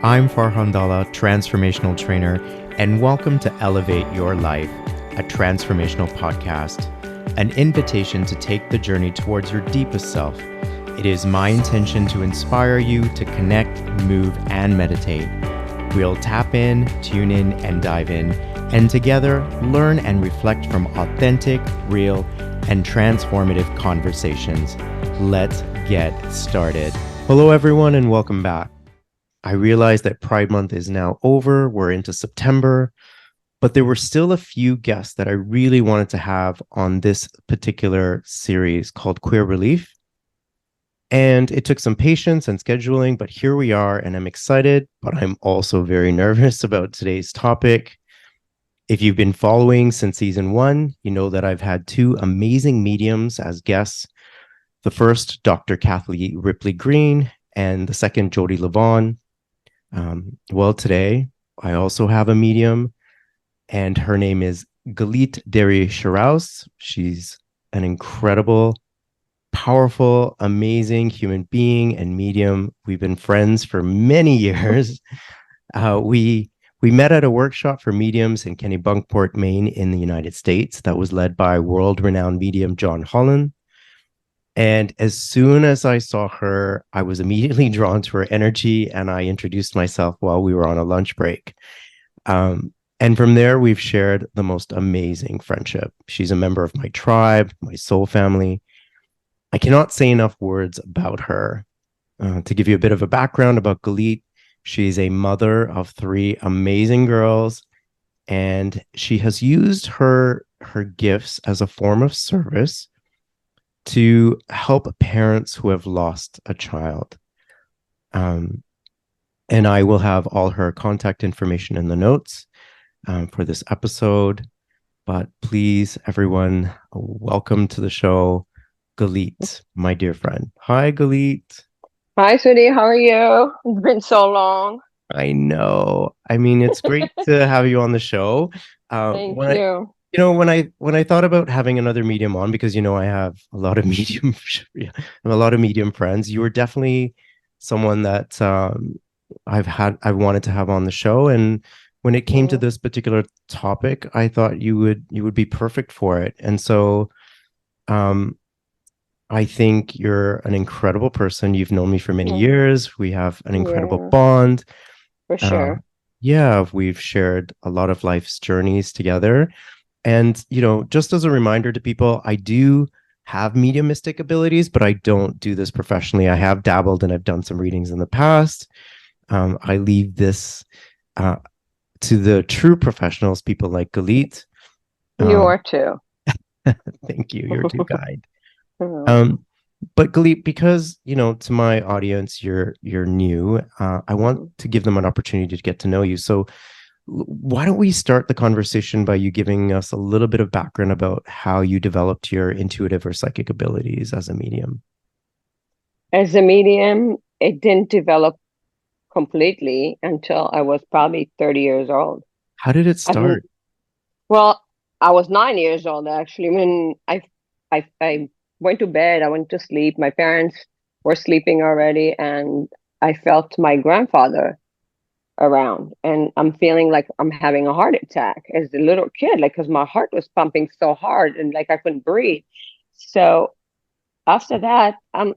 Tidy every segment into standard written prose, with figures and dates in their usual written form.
I'm Farhan Dalla, transformational trainer, and welcome to Elevate Your Life, a transformational podcast, an invitation to take the journey towards your deepest self. It is my intention to inspire you to connect, move, and meditate. We'll tap in, tune in, and dive in, and together learn and reflect from authentic, real, and transformative conversations. Let's get started. Hello, everyone, and welcome back. I realize that Pride Month is now over. We're into September, but there were still a few guests that I really wanted to have on this particular series called Queer Relief. And it took some patience and scheduling, but here we are, and I'm excited, but I'm also very nervous about today's topic. If you've been following since season 1, you know that I've had 2 amazing mediums as guests. The first, Dr. Kathleen Ripley Green, and the second, Jody Levon. Today I also have a medium, and her name is Galit Deri Shearouse. She's an incredible, powerful, amazing human being and medium. We've been friends for many years. We met at a workshop for mediums in Kennebunkport, Maine, in the United States that was led by world-renowned medium John Holland. And as soon as I saw her, I was immediately drawn to her energy, and I introduced myself while we were on a lunch break. And from there, we've shared the most amazing friendship. She's a member of my tribe, my soul family. I cannot say enough words about her. To give you a bit of a background about Galit, she's a mother of 3 amazing girls, and she has used her gifts as a form of service to help parents who have lost a child. And I will have all her contact information in the notes for this episode. But please, everyone, welcome to the show, Galit, my dear friend. Hi, Galit. Hi, sweetie. How are you? It's been so long. I know. I mean, it's great to have you on the show. Thank you. When I thought about having another medium on, because I have a lot of medium friends, you were definitely someone that I've wanted to have on the show. And when it came to this particular topic, I thought you would be perfect for it. And so I think you're an incredible person. You've known me for many years. We have an incredible bond. For sure. We've shared a lot of life's journeys together. And, just as a reminder to people, I do have mediumistic abilities, but I don't do this professionally. I have dabbled and I've done some readings in the past. I leave this to the true professionals, people like Galit. You are too. Thank you. You're too kind. But Galit, because, to my audience, you're new, I want to give them an opportunity to get to know you. So why don't we start the conversation by you giving us a little bit of background about how you developed your intuitive or psychic abilities as a medium? As a medium, it didn't develop completely until I was probably 30 years old. How did it start? I was 9 years old, actually, when I went to bed. I went to sleep. My parents were sleeping already, and I felt my grandfather around, and I'm feeling like I'm having a heart attack as a little kid, like, because my heart was pumping so hard and like I couldn't breathe. So after that, I'm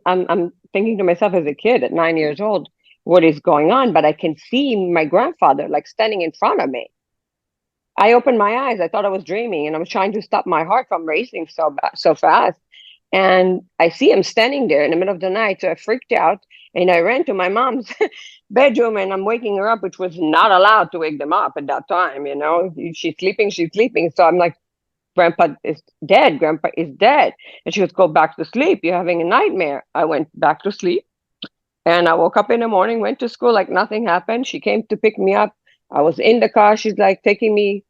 thinking to myself as a kid at 9 years old, what is going on? But I can see my grandfather like standing in front of me. I opened my eyes. I thought I was dreaming, and I was trying to stop my heart from racing so fast. And I see him standing there in the middle of the night. So I freaked out, and I ran to my mom's bedroom, and I'm waking her up, which was not allowed to wake them up at that time. She's sleeping, she's sleeping. So I'm like, Grandpa is dead. Grandpa is dead. And she goes, go back to sleep. You're having a nightmare. I went back to sleep, and I woke up in the morning, went to school like nothing happened. She came to pick me up. I was in the car. She's like taking me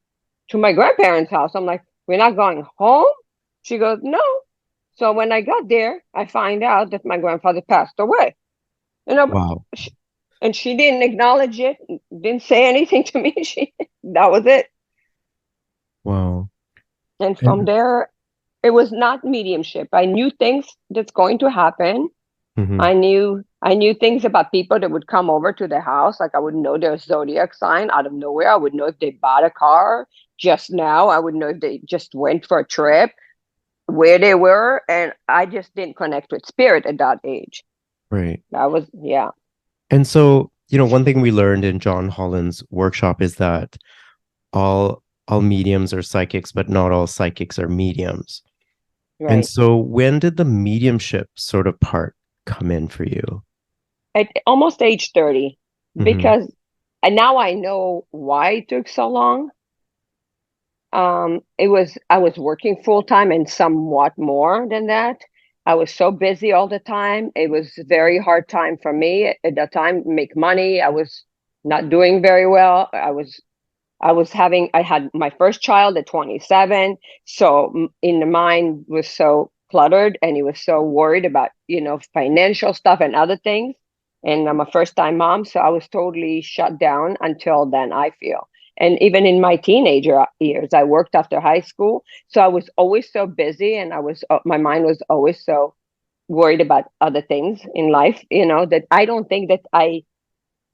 to my grandparents' house. I'm like, we're not going home? She goes, no. So when I got there, I find out that my grandfather passed away. Wow. And she didn't acknowledge it, didn't say anything to me. That was it. Wow. And from there, it was not mediumship. I knew things that's going to happen. I knew I knew things about people that would come over to the house. Like I would know their zodiac sign out of nowhere. I would know if they bought a car just now. I would know if they just went for a trip, where they were. And I just didn't connect with spirit at that age. Right. That was, yeah, And so, one thing we learned in John Holland's workshop is that all mediums are psychics, but not all psychics are mediums. And right. so when did the mediumship sort of part come in for you? At almost age 30, Hmm. because and now I know why it took so long. I was working full time and somewhat more than that. I was so busy all the time. It was a very hard time for me at that time to make money. I was not doing very well. I had my first child at 27. So in the mind was so cluttered and he was so worried about, financial stuff and other things. And I'm a first time mom. So I was totally shut down until then, I feel. And even in my teenager years, I worked after high school. So I was always so busy and my mind was always so worried about other things in life, that I don't think that I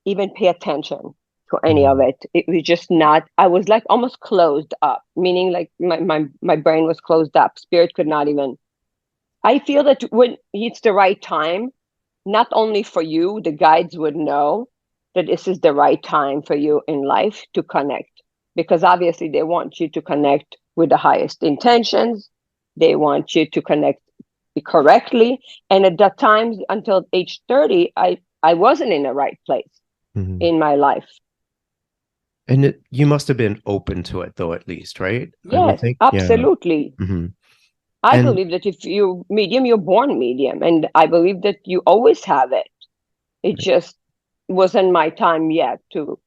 even pay attention to any of Hmm. it. It was just not, I was like almost closed up, meaning like my brain was closed up. Spirit could not even. I feel that when it's the right time, not only for you, the guides would know that this is the right time for you in life to connect. Because obviously they want you to connect with the highest intentions. They want you to connect correctly. And at that time, until age 30, I wasn't in the right place Hmm. in my life. And you must have been open to it, though, at least, right? I would Yes, think. Yeah. absolutely. Hmm. I And believe that if you medium, you're born medium. And I believe that you always have it. It right, just wasn't my time yet to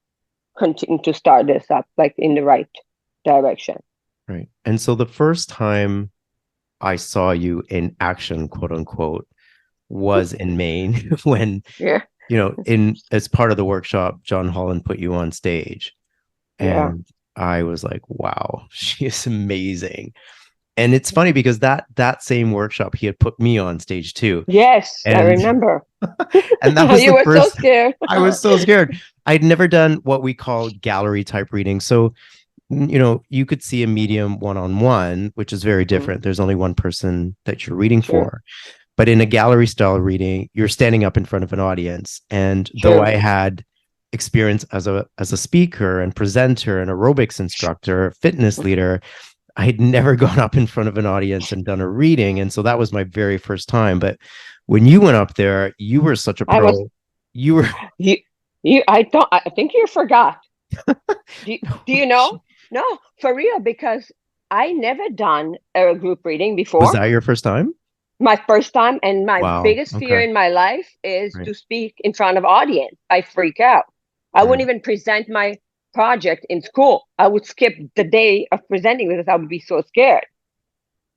continue to start this up like in the right direction. right. And so the first time I saw you in action, quote unquote, was in Maine when, Yeah, in as part of the workshop, John Holland put you on stage. yeah. And I was like, wow, she is amazing. And it's funny because that same workshop he had put me on stage too. Yes, I And remember. and that was You the were so first. scared. I was so scared. I'd never done what we call gallery type reading. So, you could see a medium one on one, which is very Mm, different. There's only one person that you're reading true, for. But in a gallery style reading, you're standing up in front of an audience. And though true. I had experience as a speaker and presenter and aerobics instructor, fitness leader, I had never gone up in front of an audience and done a reading. And so that was my very first time. But when you went up there, you were such a I was pro. You were you I think you forgot. Do you know? No, for real, because I never done a group reading Was before. that your first time? My first time, and my Wow. biggest fear Okay. in my life is Right. to speak in front of audience. I freak out. I wouldn't Right. even present my project in school. I would skip the day of presenting because I would be so scared.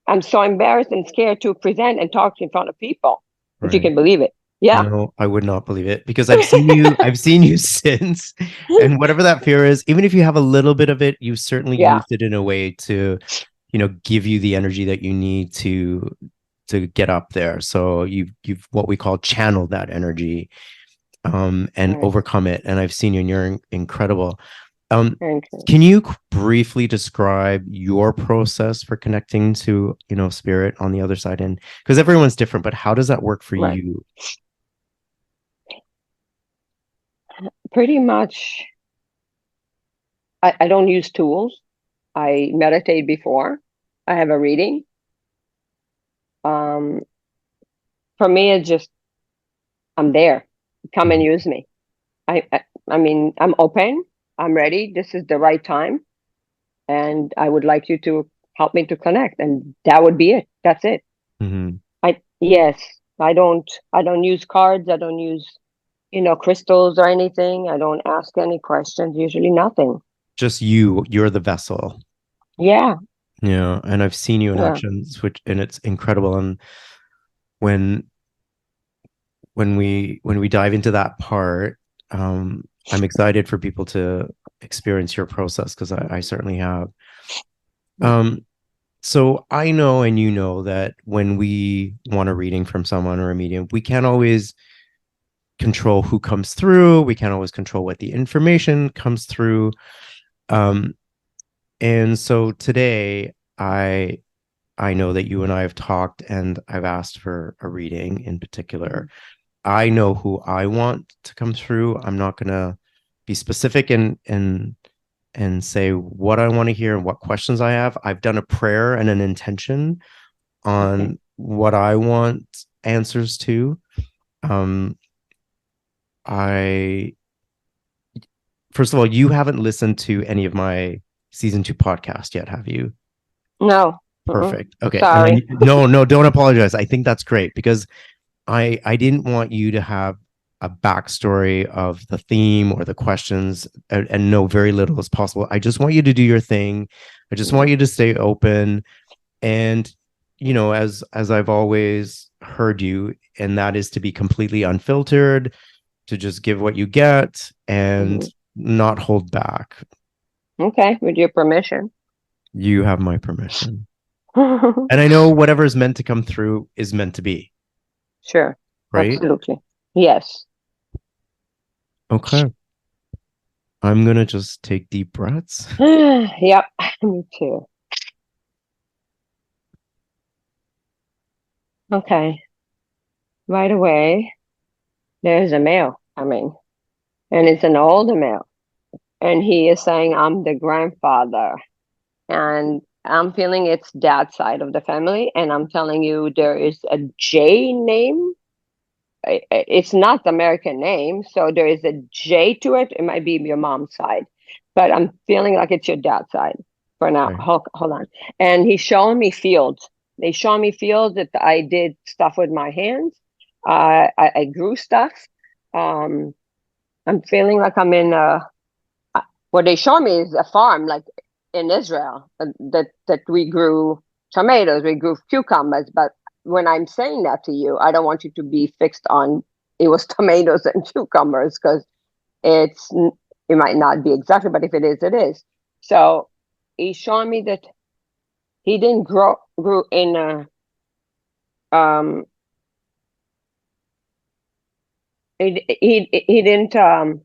I'm so embarrassed and scared to present and talk in front of people, if you Right. can believe it. Yeah. No, I would not believe it because I've seen you since. And whatever that fear is, even if you have a little bit of it, you certainly Yeah. used it in a way to, give you the energy that you need to get up there. So you've what we call channeled that energy and Right. overcome it. And I've seen you and you're incredible. Um, Thank you. can you briefly describe your process for connecting to, spirit on the other side? And because everyone's different, but how does that work for Right. you? Pretty much, I don't use tools. I meditate before I have a reading. Um, for me, it's just I'm there. Come and Mhm. use me. I mean, I'm open. I'm ready. This is the right time, and I would like you to help me to connect, and that would be it. That's it. Mhm. Yes, I don't use cards. I don't use, crystals or anything. I don't ask any questions. Usually nothing. Just you're the vessel. Yeah, Yeah. And I've seen you in yeah, action, which and it's incredible. And when when we dive into that part, I'm excited for people to experience your process because I certainly have. Um, so I know and you know that when we want a reading from someone or a medium, we can't always control who comes through. We can't always control what the information comes through. Um, and so today, I know that you and I have talked, and I've asked for a reading in particular. I know who I want to come through. I'm not gonna be specific and say what I want to hear and what questions I have. I've done a prayer and an intention Okay. on what I want answers to. Um, I First of all, you haven't listened to any of my season 2 podcast yet, have you? No. Mm-mm. Perfect. Okay. And Sorry. no, no, don't apologize. I think that's great because I didn't want you to have a backstory of the theme or the questions and know very little as possible. I just want you to do your thing. I just want Mhm. you to stay open. And as I've always heard you, and that is to be completely unfiltered, to just give what you get and Mhm. not hold back. Okay, with your permission. You have my permission. And I know whatever is meant to come through is meant to be, Sure. right? Absolutely. Yes. Okay. I'm going to just take deep breaths. Yep. Me too. Okay. Right away, there's a male coming, and it's an older male, and he is saying, "I'm the grandfather." And I'm feeling it's dad's side of the family, and I'm telling you, there is a J name. It's not the American name, so there is a J to it. It might be your mom's side, but I'm feeling like it's your dad's side for now. Okay. Hold on. And he's showing me fields. They show me fields that I did stuff with my hands. I grew stuff. Um, I'm feeling like I'm in what they show me is a farm, like in Israel, that we grew tomatoes, we grew cucumbers. But when I'm saying that to you, I don't want you to be fixed on it was tomatoes and cucumbers because it's it might not be exactly, but if it is, it is. So he's showing me that he didn't grew in a um he didn't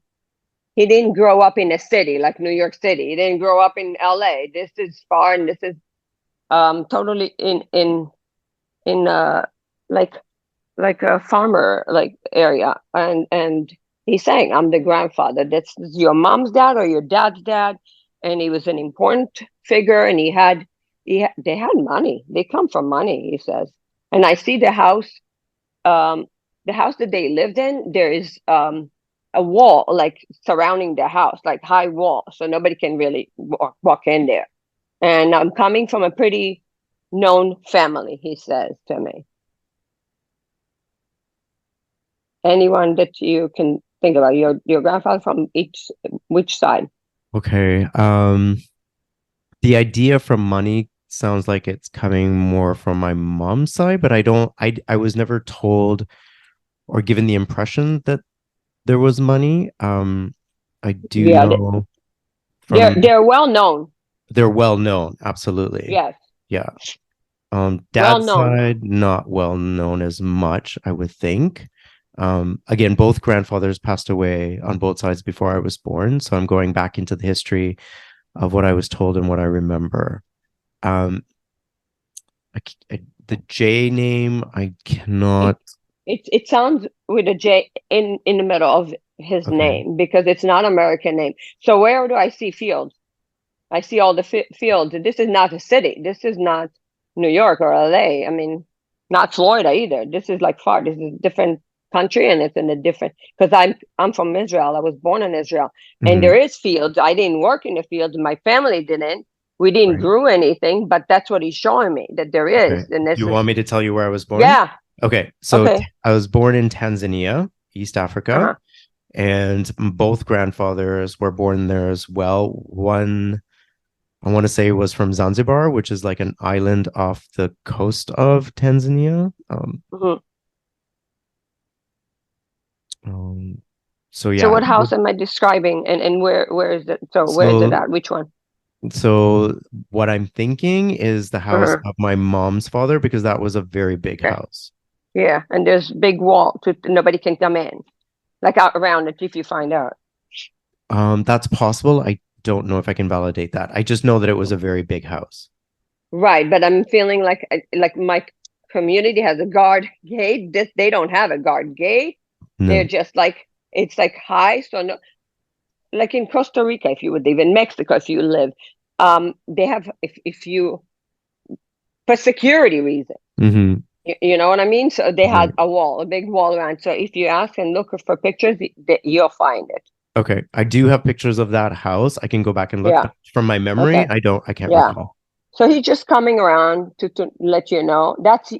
he didn't grow up in a city like New York City. He didn't grow up in LA. This is far, and this is totally in like like a farmer like area, and he's saying, "I'm the grandfather. That's your mom's dad or your dad's dad," and he was an important figure, and they had money. They come from money, he says. And I see um the house that they lived in. There is a wall like surrounding the house, like high wall, so nobody can really walk in there. And I'm coming from a pretty known family, he says to me. Anyone that you can think about, your grandfather from each which side? Okay. The idea from money sounds like it's coming more from my mom's side, but I was never told or given the impression that there was money. I do Yeah, know from they're well known. they're well known, absolutely. Yes, Yeah. well Dad's known. side, not well known as much, I would think. Again, both grandfathers passed away on both sides before I was born, so I'm going back into the history of what I was told and what I remember. Um, the J name, I It cannot. it sounds with a J in the middle of his Okay, name because it's not American name. So where do I see fields? I see all the fields. This is not a city. This is not New York or LA. I mean, not Florida either. This is like far. This is a different country, and it's in a different. Because I'm from Israel. I was born in Israel, and hmm, there is fields. I didn't work in the fields. My family didn't. We didn't right. grow anything, but that's what he's showing me that there is, Okay. and Do this you is want me to tell you where I was born? yeah. Okay, so Okay. I was born in Tanzania, East Africa, Uh-huh. and both grandfathers were born there as well. One, I want to say, was from Zanzibar, which is like an island off the coast of Tanzania. Hmm. Um, so So yeah, what house am I describing, and where is it? So where is it so at? Which one? so what I'm thinking is the house Uh-huh. of my mom's father because that was a very big Okay. house. Yeah, and there's big wall to nobody can come in. like out around it if you find out. That's possible. I don't know if I can validate that. I just know that it was a very big house. Right, but I'm feeling like my community has a guard gate. This they don't have a guard gate. They're No. just like it's like high, so no, like in Costa Rica, if you would live in Mexico, if you live, they have if you for security reasons. Hmm. You know what I mean? So they had Right. a wall, a big wall around. So if you ask and look for pictures, you'll find it. Okay. I do have pictures of that house. I can go back and look, Yeah. but from my memory, Okay. I can't Yeah. recall. So he's just coming around to let you know that's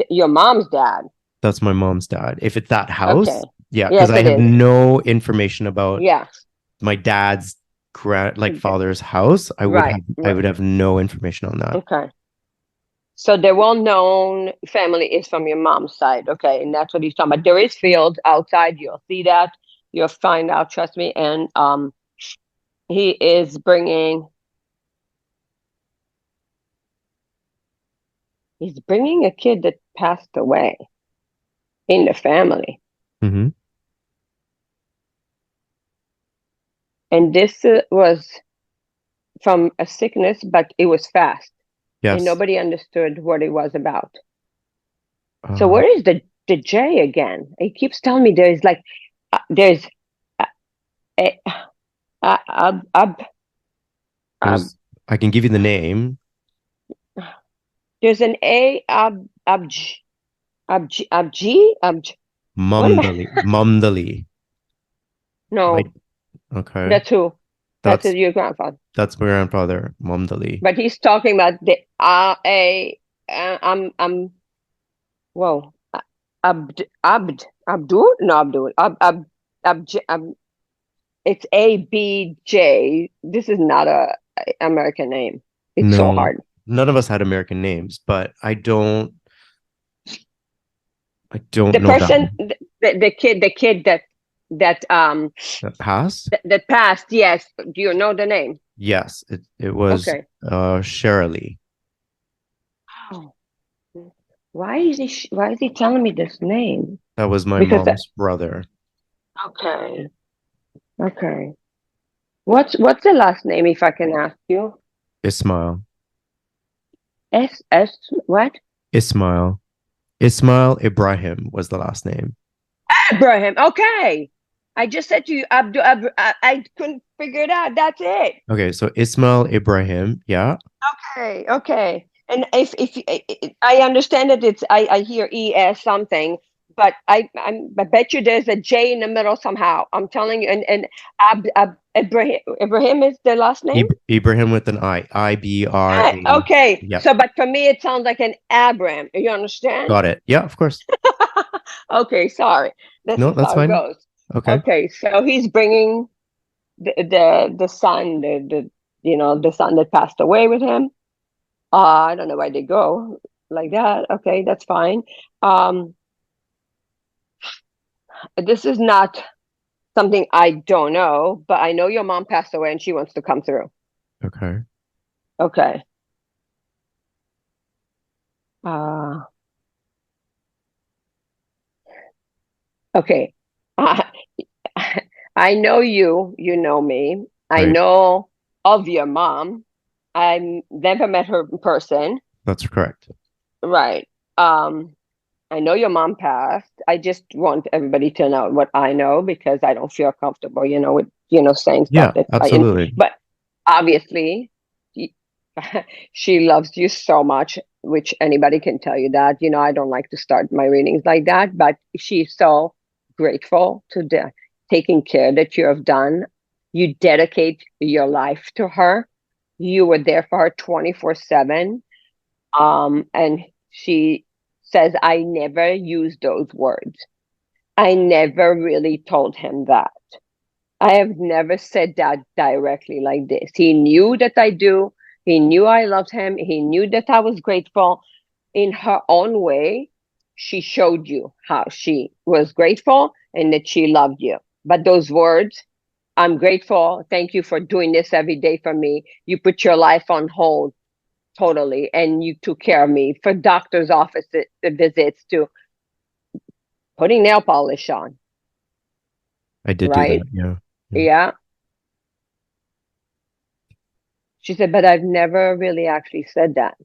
your mom's dad. That's my mom's dad. If it's that Okay. house, yeah, because Yes, I it have is. no information about Yeah. my dad's like father's house. Right. I Right. would have no information on that. Okay. So the well-known family is from your mom's side. Okay, and that's what he's talking about. There is fields outside. You'll see that. You'll find out. Trust me. And he is bringing. He's bringing a kid that passed away in the family, Hmm. and this was from a sickness, but it was fast, and Yes. nobody understood what it was about. So Uh, where is the J again? He keeps telling me there's like there's uh, a, ab, ab, ab, there's I can give you the name. there's an A abj. What am I? Mumdali. I No, okay. that's who. That's That's your grandfather. that's my grandfather, Mumdali. But he's talking about the A. I'm whoa. Abdul? No, Abdul. It's ABJ. This is not a American name. It's so No, hard. none of us had American names, but I don't The know that person, the kid that that passed. that passed. Yes. Do you know the name? Yes, it was Okay. Shirley. Oh, why is he telling me this name? That was my Because mom's brother. okay, okay. What's the last name, if I can ask you? Ismail. S what? Ismail. Ismail Ibrahim was the last name. Abraham. Okay. I just said to you, Abdul. I couldn't figure it out. That's it. Okay, so Ismail Ibrahim, yeah. Okay. Okay. And if I understand that I hear es something, but I bet you there's a J in the middle somehow. I'm telling you. And Ibrahim is the last name. Ibrahim with an I B R A. Okay. Yeah, So, but for me, it sounds like an Abram. You understand? got it. Yeah, of course. Okay. Sorry. This No, is that's how it fine. goes. Okay. Okay. So he's bringing the son, the son that passed away with him. I don't know why they go like that. Okay, that's fine. Um, this is not something I don't know, but I know your mom passed away and she wants to come through. Okay. Okay. Uh, okay. Uh, I know you. You know me. I Right. know of your mom. I never met her in person. That's correct. Right. I know your mom passed. I just want everybody to know what I know because I don't feel comfortable, with saying stuff Yeah, that absolutely. but obviously she loves you so much, which anybody can tell you that. I don't like to start my readings like that, but she's so grateful to the taking care that you have done. You dedicate your life to her. You were there for her 24/7. And she says, I never used those words. I never really told him that. I have never said that directly like this. He knew that I do. He knew I loved him. He knew that I was grateful. In her own way, she showed you how she was grateful and that she loved you. But those words, I'm grateful. Thank you for doing this every day for me. You put your life on hold totally, and you took care of me, for doctor's office visits to putting nail polish on. I did do right? that. Yeah. Yeah. Yeah. She said, but I've never really actually said that.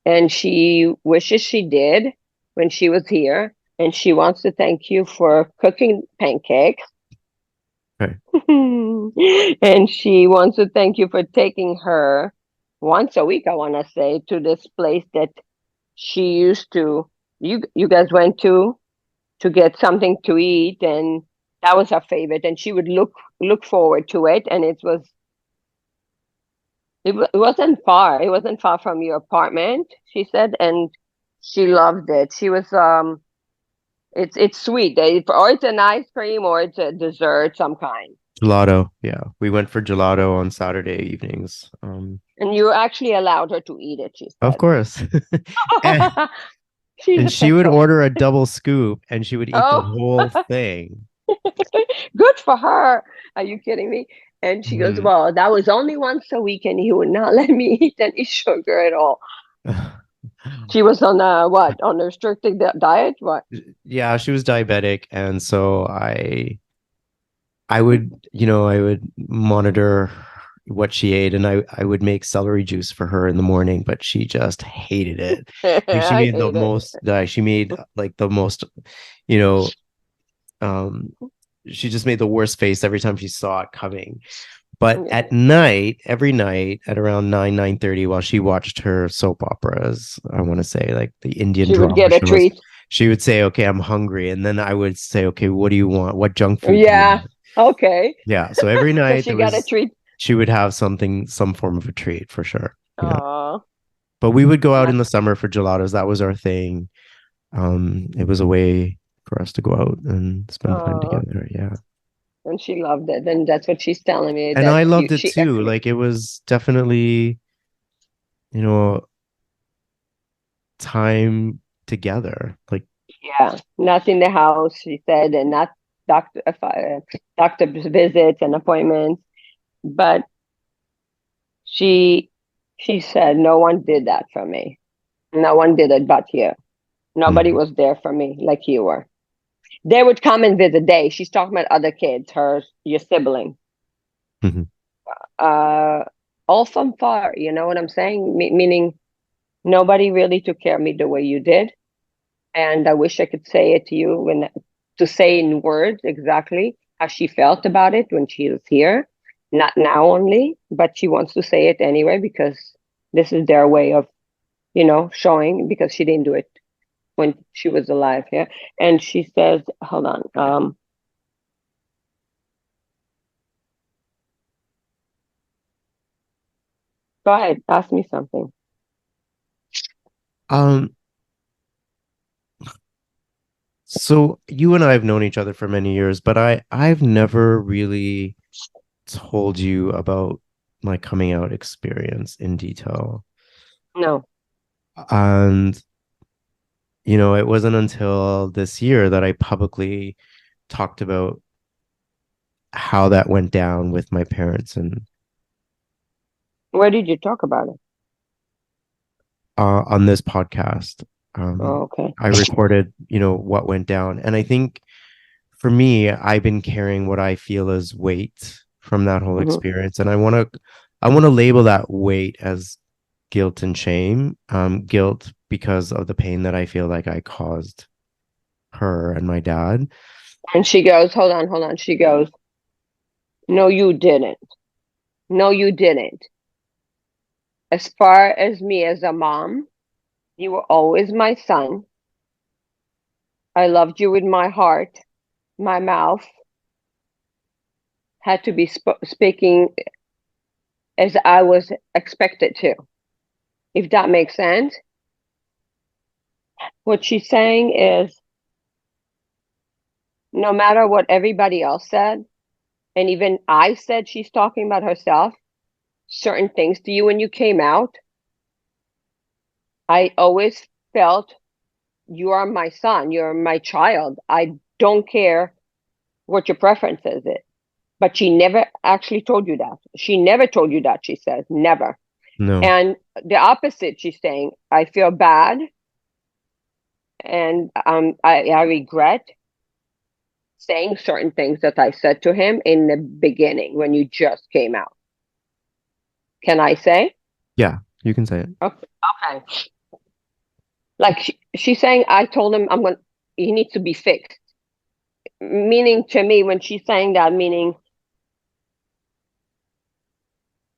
And she wishes she did when she was here. And she wants to thank you for cooking pancakes. Okay. And she wants to thank you for taking her once a week, I want to say, to this place that she used to, you guys went to get something to eat, and that was her favorite. And she would look forward to it. And it wasn't far. It wasn't far from your apartment, she said, and she loved it. She was it's sweet. Or it's an ice cream or it's a dessert, some kind. Gelato. Yeah. We went for gelato on Saturday evenings. And you actually allowed her to eat it, she Of said. course. and, She's and a she would pickle. order a double scoop and she would eat the Oh, whole thing. good for her. Are you kidding me? And she goes, Mhm. well, that was only once a week, and he would not let me eat any sugar at all. She was on a what? On a restricted diet? What? Yeah, she was diabetic, and so I would, I would monitor what she ate, and I would make celery juice for her in the morning, but she just hated it. Like she I made the hate it. most, she made like the most, you know, um, she just made the worst face every time she saw it coming. But Yeah. at night, every night at around 9:30, while she watched her soap operas, I want to say like the Indian She would drama get a shows, treat. she would say, "Okay, I'm hungry," and then I would say, "Okay, what do you want? What junk food do you Yeah. want?" Okay. Yeah. So every So night she got a treat. she would have something, some form of a treat for sure. Yeah. Oh, But we would go out in that's the summer for gelatos. That was our thing. It was a way for us to go out and spend time oh, together. Yeah. and she loved it. And that's what she's telling me And that I loved it she too. actually, Like it was definitely, you know, time together. Like, yeah, not in the house, she said, and not doctor's visits and appointments. But she she said, no one did that for me. No one did it but you. Nobody mm, was there for me like you were. They would come and visit. She's talking about other kids, your sibling. mhm, Uh, all from far. You know what I'm saying? Meaning nobody really took care of me the way you did. And I wish I could say it to you to say in words exactly how she felt about it when she was here. Not now only, but she wants to say it anyway because this is their way of, showing because she didn't do it when she was alive. Yeah. And she says, hold on. Go ahead, ask me something. um, so you and I have known each other for many years, but I've never really told you about my coming out experience in detail. No. And it wasn't until this year that I publicly talked about how that went down with my parents and Where did you talk about it? on this podcast. Oh, okay. I recorded, what went down. And I think for me, I've been carrying what I feel as weight from that whole Hmm. experience. And I want to label that weight as guilt and shame. Guilt because of the pain that I feel like I caused her and my dad. And she goes, hold on, hold on. She goes, no, you didn't. No, you didn't. As far as me as a mom, you were always my son. I loved you with my heart. My mouth had to be speaking as I was expected to, if that makes sense. What she's saying is no matter what everybody else said, and even I said she's talking about herself, certain things to you when you came out, I always felt you are my son, you're my child. I don't care what your preference is. But she never actually told you that. She never told you that, she says, never. No. And the opposite, she's saying, I feel bad and I regret saying certain things that I said to him in the beginning when you just came out. Can I say? Yeah, you can say it. Okay. Okay. Like she's saying, I told him he needs to be fixed. Meaning to me, when she's saying that, meaning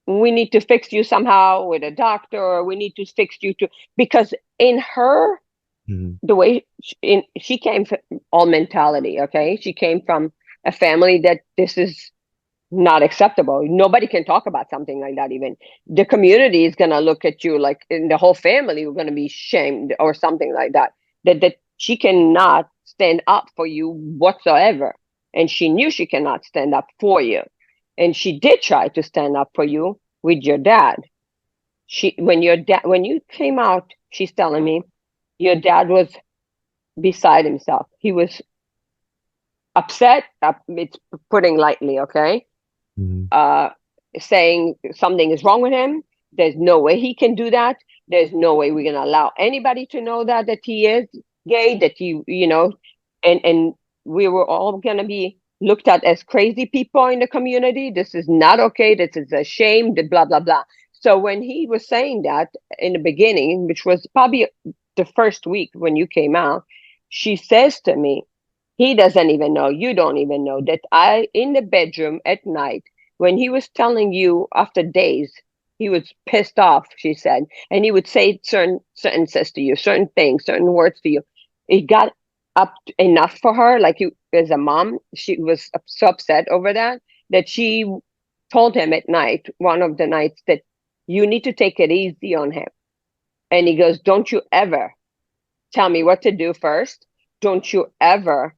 we need to fix you somehow with a doctor, or we need to fix you to, because in her, Mhm. the way she came from all mentality, okay? She came from a family that this is not acceptable. Nobody can talk about something like that. Even the community is going to look at you like, in the whole family, we're going to be shamed or something like that. That she cannot stand up for you whatsoever. And she knew she cannot stand up for you. And she did try to stand up for you with your dad. When you came out, she's telling me your dad was beside himself. He was upset. It's putting lightly, okay? Mhm. uh, Saying something is wrong with him. There's no way he can do that. There's no way we're gonna allow anybody to know that he is gay. That and we were all gonna be looked at as crazy people in the community. This is not okay. This is a shame. Blah blah blah. So when he was saying that in the beginning, which was probably the first week when you came out, she says to me, he doesn't even know, you don't even know that I, in the bedroom at night, when he was telling you after days, he was pissed off, she said, and he would say certain sentences to you, certain things, certain words to you. It got up enough for her, like you as a mom, she was so upset over that she told him at night, one of the nights, that you need to take it easy on him. And he goes, don't you ever tell me what to do first. Don't you ever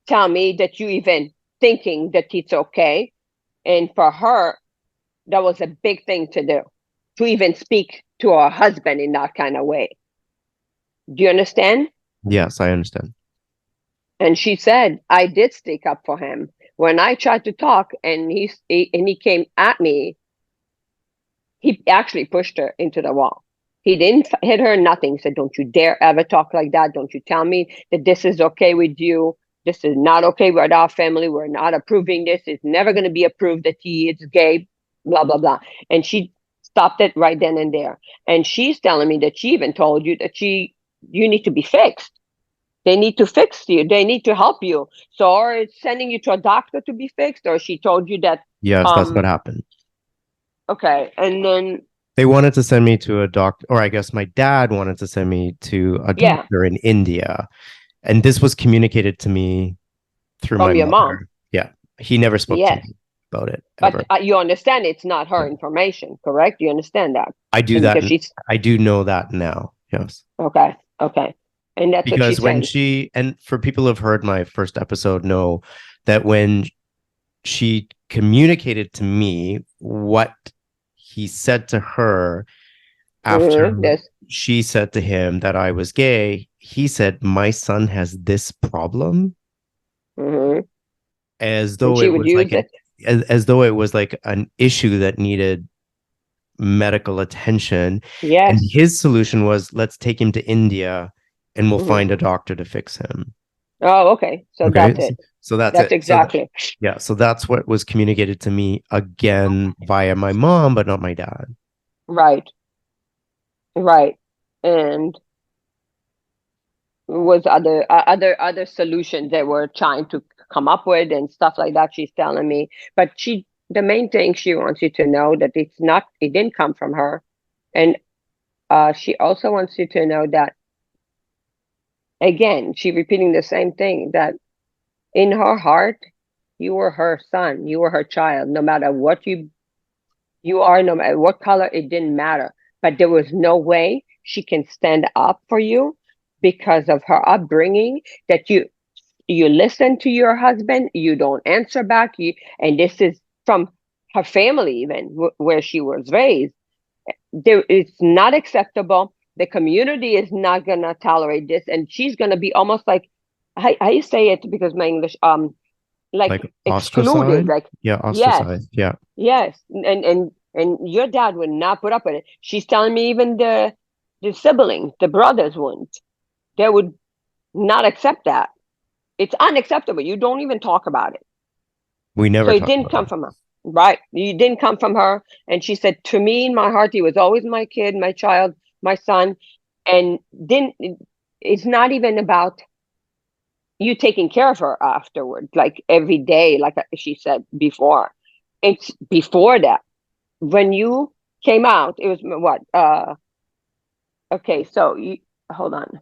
tell me that you even thinking that it's okay. And for her, that was a big thing to do, to even speak to her husband in that kind of way. Do you understand? Yes, I understand. And she said, I did stick up for him. When I tried to talk and he came at me, he actually pushed her into the wall. He didn't hit her, nothing. He said, don't you dare ever talk like that. Don't you tell me that this is okay with you. This is not okay with our family. We're not approving this. It's never going to be approved that he is gay, blah, blah, blah. And she stopped it right then and there. And she's telling me that she even told you that you need to be fixed. They need to fix you. They need to help you. So, or it's sending you to a doctor to be fixed, or she told you that, Yes, that's what happened. okay. And then, They wanted to send me to a doctor, or I guess my dad wanted to send me to a yeah, doctor in India. And this was communicated to me through my from your mom. mother. Yeah. He never spoke to Yes. me about it But ever. you understand it's not her No. information, correct? You understand that? I do And that. because she's I do know that now. Yes. okay, okay. And that's what Because she's when saying. she, and for people who have heard my first episode, know that when she communicated to me what he said to her after This, she said to him that I was gay, he said, my son has this problem, mm-hmm. as And though she it would was like use an it. as though it was like an issue that needed medical attention. And Yes. his solution was, let's take him to India and we'll Mm-hmm. find a doctor to fix him. Oh, okay. So Okay. that's it. So that's That's it. So exactly yeah, so that's what was communicated to me again via my mom, but not my dad. right. Right. And was other solutions they were trying to come up with and stuff like that. She's telling me, but the main thing she wants you to know that it didn't come from her, and she also wants you to know that again, she repeating the same thing that in her heart, you were her son, you were her child, no matter what you are, no matter what color, it didn't matter. But there was no way she can stand up for you because of her upbringing, that you listen to your husband, you don't answer back, and this is from her family even where she was raised. It's not acceptable. The community is not gonna tolerate this, and she's gonna be almost like, I say it because my English, Like like excluded, ostracized? like, Yeah, yes, ostracized. Yeah. yes, and your dad would not put up with it. She's telling me even the siblings, the brothers wouldn't. They would not accept that. It's unacceptable. You don't even talk about it. We So never it talk didn't about come it. from her. Right. You didn't come from her. And she said, to me, in my heart, he was always my kid, my child, my son. And didn't, it's not even about you taking care of her afterward, like every day, like she said before. It's before that. When you came out, it was what? Okay, so you hold on.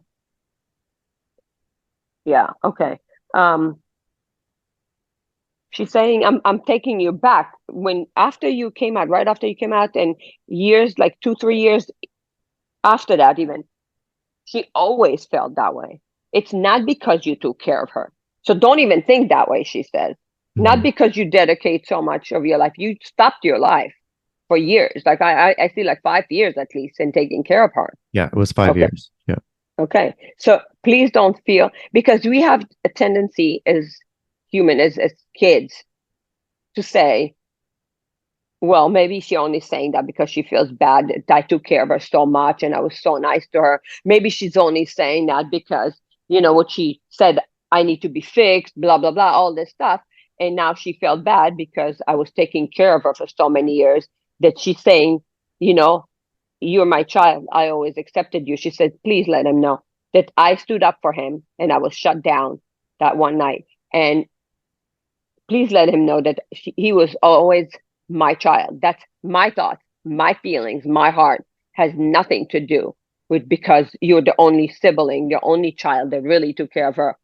Yeah, okay. Um, she's saying I'm taking you back when after you came out, right after you came out, and years like 2, 3 years after that, even she always felt that way. It's not because you took care of her. So don't even think that way, she says. Not Mhm. because you dedicate so much of your life. You stopped your life for years. Like I see like 5 years at least in taking care of her. Yeah, it was 5 Okay. years. Yeah. Okay. So please don't feel because we have a tendency as human, as kids, to say, well, maybe she only saying that because she feels bad that I took care of her so much and I was so nice to her. Maybe she's only saying that because, what she said, I need to be fixed, blah, blah, blah, all this stuff. And now she felt bad because I was taking care of her for so many years that she's saying, you know, you're my child. I always accepted you. She said, please let him know that I stood up for him and I was shut down that one night. And please let him know that he was always my child. That's my thoughts, my feelings, my heart has nothing to do with because you're the only sibling, the only child that really took care of her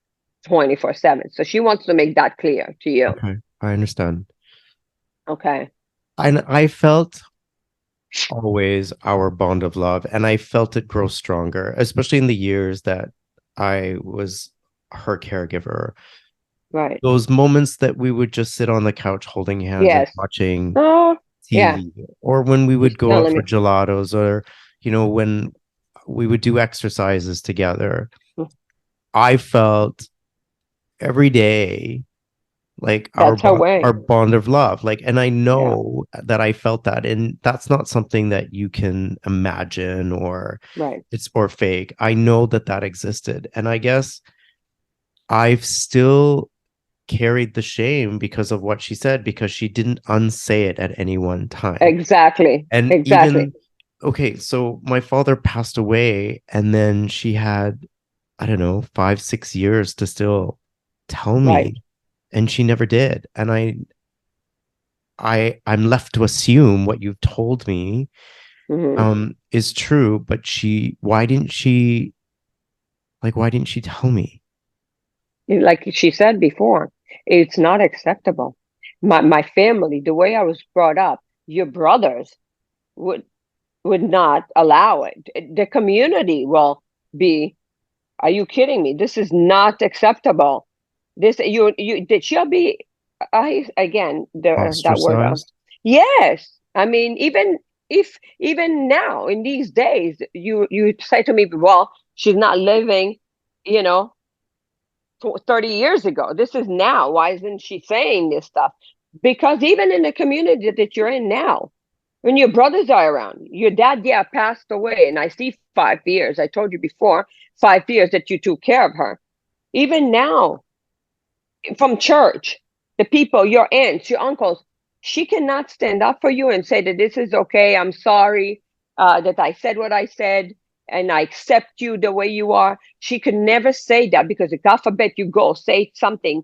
24/7. So she wants to make that clear to you. Okay. I understand. Okay. And I felt always our bond of love, and I felt it grow stronger, especially in the years that I was her caregiver. Right. Those moments that we would just sit on the couch holding hands and Yes. watching Oh, yeah. TV, or when we She's would go out telling for me. gelatos, or, when we would do exercises together, I felt every day like our That's her bond, our way. bond of love. Like, and I Yeah. know that I felt that, and that's not something that you can imagine, or Right. it's or fake. I know that that existed, and I guess I've still carried the shame because of what she said, because she didn't unsay it at any one time. Exactly. And Exactly. even, okay, so my father passed away, and then she had, I don't know, 5, 6 years to still tell Right. me, and she never did. And I'm left to assume what you've told me Hmm. is true, but why didn't she tell me? Like she said before, it's not acceptable. My family, the way I was brought up, your brothers would would not allow it. The community will be, are you kidding me? This is not acceptable. This you did she'll be I again the that word Ostracized? yes. I mean, even now in these days, you say to me, well, she's not living, you know, 30 years ago. This is now. Why isn't she saying this stuff? Because even in the community that you're in now, when your brothers are around, your dad, yeah, passed away, and I see 5 years. I told you before, 5 years that you took care of her. Even now, from church, the people, your aunts, your uncles, she cannot stand up for you and say that this is okay. I'm sorry that I said what I said and I accept you the way you are. She could never say that because God forbid you go say something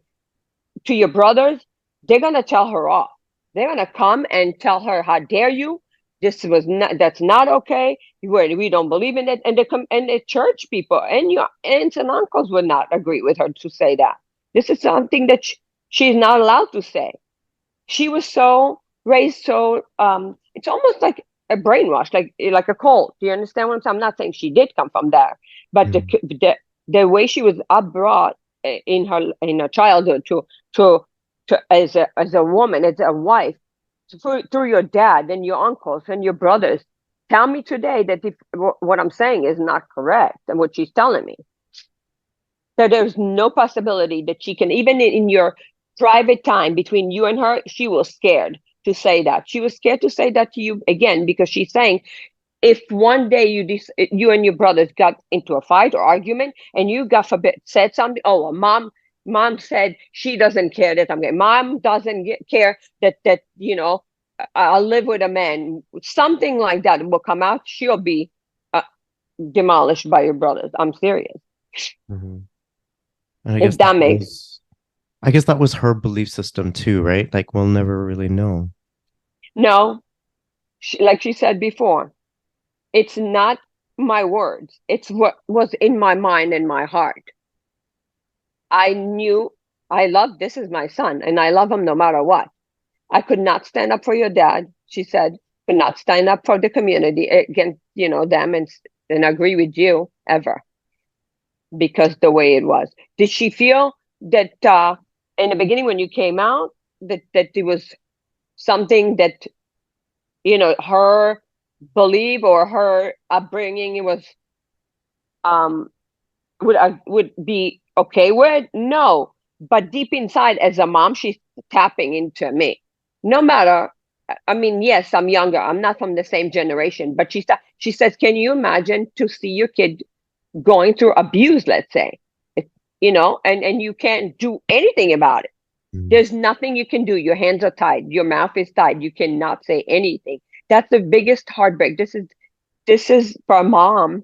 to your brothers, they're gonna tell her off. They're gonna come and tell her, "How dare you? This was not. That's not okay. We don't believe in it." And the church people and your aunts and uncles would not agree with her to say that. This is something that she's not allowed to say. She was so raised so. It's almost like a brainwash, like a cult. Do you understand what I'm saying? I'm not saying she did come from there, but Mm. the way she was brought in her childhood to as a woman, as a wife, through your dad and your uncles and your brothers. Tell me today that if what I'm saying is not correct and what she's telling me, that there's no possibility that she can, even in your private time between you and her, she was scared to say that. She was scared to say that to you again because she's saying if one day you and your brothers got into a fight or argument and you, God forbid, said something, oh, well, mom Mom said she doesn't care that I'm gay. Mom doesn't care that I'll live with a man. Something like that will come out. She'll be uh, demolished by your brothers. I'm serious. Mhm. And I guess If that that makes was, I guess that was her belief system too, right? Like we'll never really know. no, like she said before, it's not my words. It's what was in my mind and my heart. I knew I love this is my son and I love him no matter what. I could not stand up for your dad, she said, could not stand up for the community against, them and agree with you ever because the way it was. Did she feel that in the beginning when you came out that it was something that, her belief or her upbringing was um would be okay with? No. But deep inside, as a mom, she's tapping into me. No matter, I mean, yes, I'm younger. I'm not from the same generation, but she says, can you imagine to see your kid going through abuse, let's say, and you can't do anything about it. Mm. There's nothing you can do. Your hands are tied. Your mouth is tied. You cannot say anything. That's the biggest heartbreak. This is for a mom.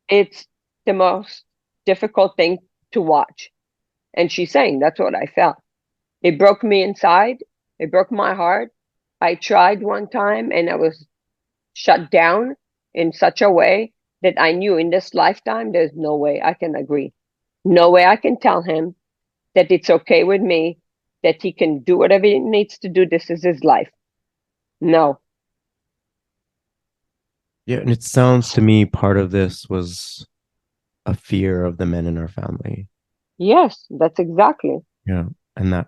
It's the most difficult thing to watch. And she's saying that's what I felt. It broke me inside. It broke my heart. I tried one time and I was shut down in such a way that I knew in this lifetime there's no way I can agree. No way I can tell him that it's okay with me, that he can do whatever he needs to do. This is his life. No. Yeah, and it sounds to me part of this was a fear of the men in our family. Yes, that's exactly. Yeah. And that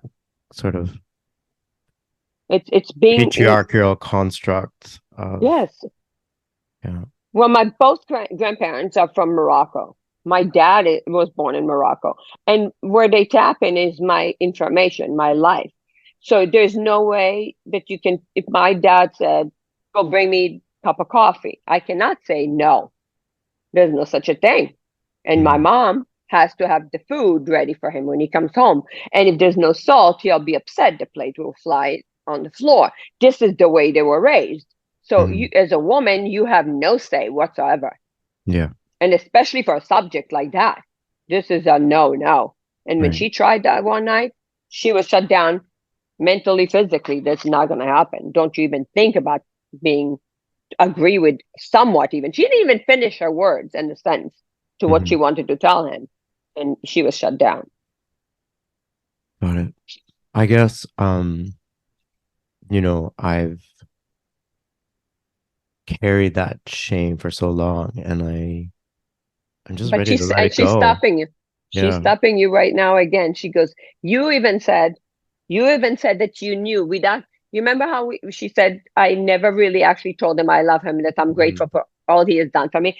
sort of It's being patriarchal construct of, yes. yeah. Well, my both grandparents are from Morocco. My dad was born in Morocco, and where they tap in is my information, my life. So there's no way that you can. If my dad said, "Go bring me a cup of coffee," I cannot say no. There's no such a thing. And my Mm. mom has to have the food ready for him when he comes home. And if there's no salt, he'll be upset. The plate will fly on the floor. This is the way they were raised. So you, Mm. as a woman, you have no say whatsoever. Yeah. And especially for a subject like that, this is a no, no. And when Right. she tried that one night, she was shut down mentally, physically. That's not going to happen. Don't you even think about being agree with somewhat even. She didn't even finish her words in the sentence to what Hmm. she wanted to tell him. And she was shut down. Got it. I guess I've carried that shame for so long and I'm just But ready to let it she's go. stopping you. She's Yeah. stopping you right now again. She goes, you even said that you knew without you remember how she said, I never really actually told him I love him, that I'm grateful Mhm. for all he has done for me.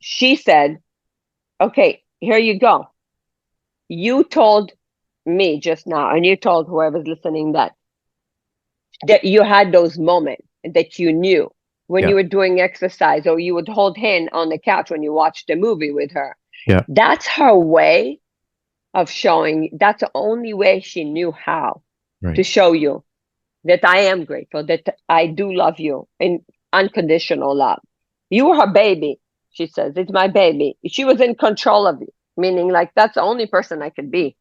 She said, okay, here you go. You told me just now, and you told whoever's listening that you had those moments that you knew when Yeah. you were doing exercise or you would hold hand on the couch when you watched a movie with her. Yeah. That's her way of showing. That's the only way she knew how to Right. show you that I am grateful, that I do love you in unconditional love. You were her baby, she says. It's my baby. She was in control of you, meaning like that's the only person I could be.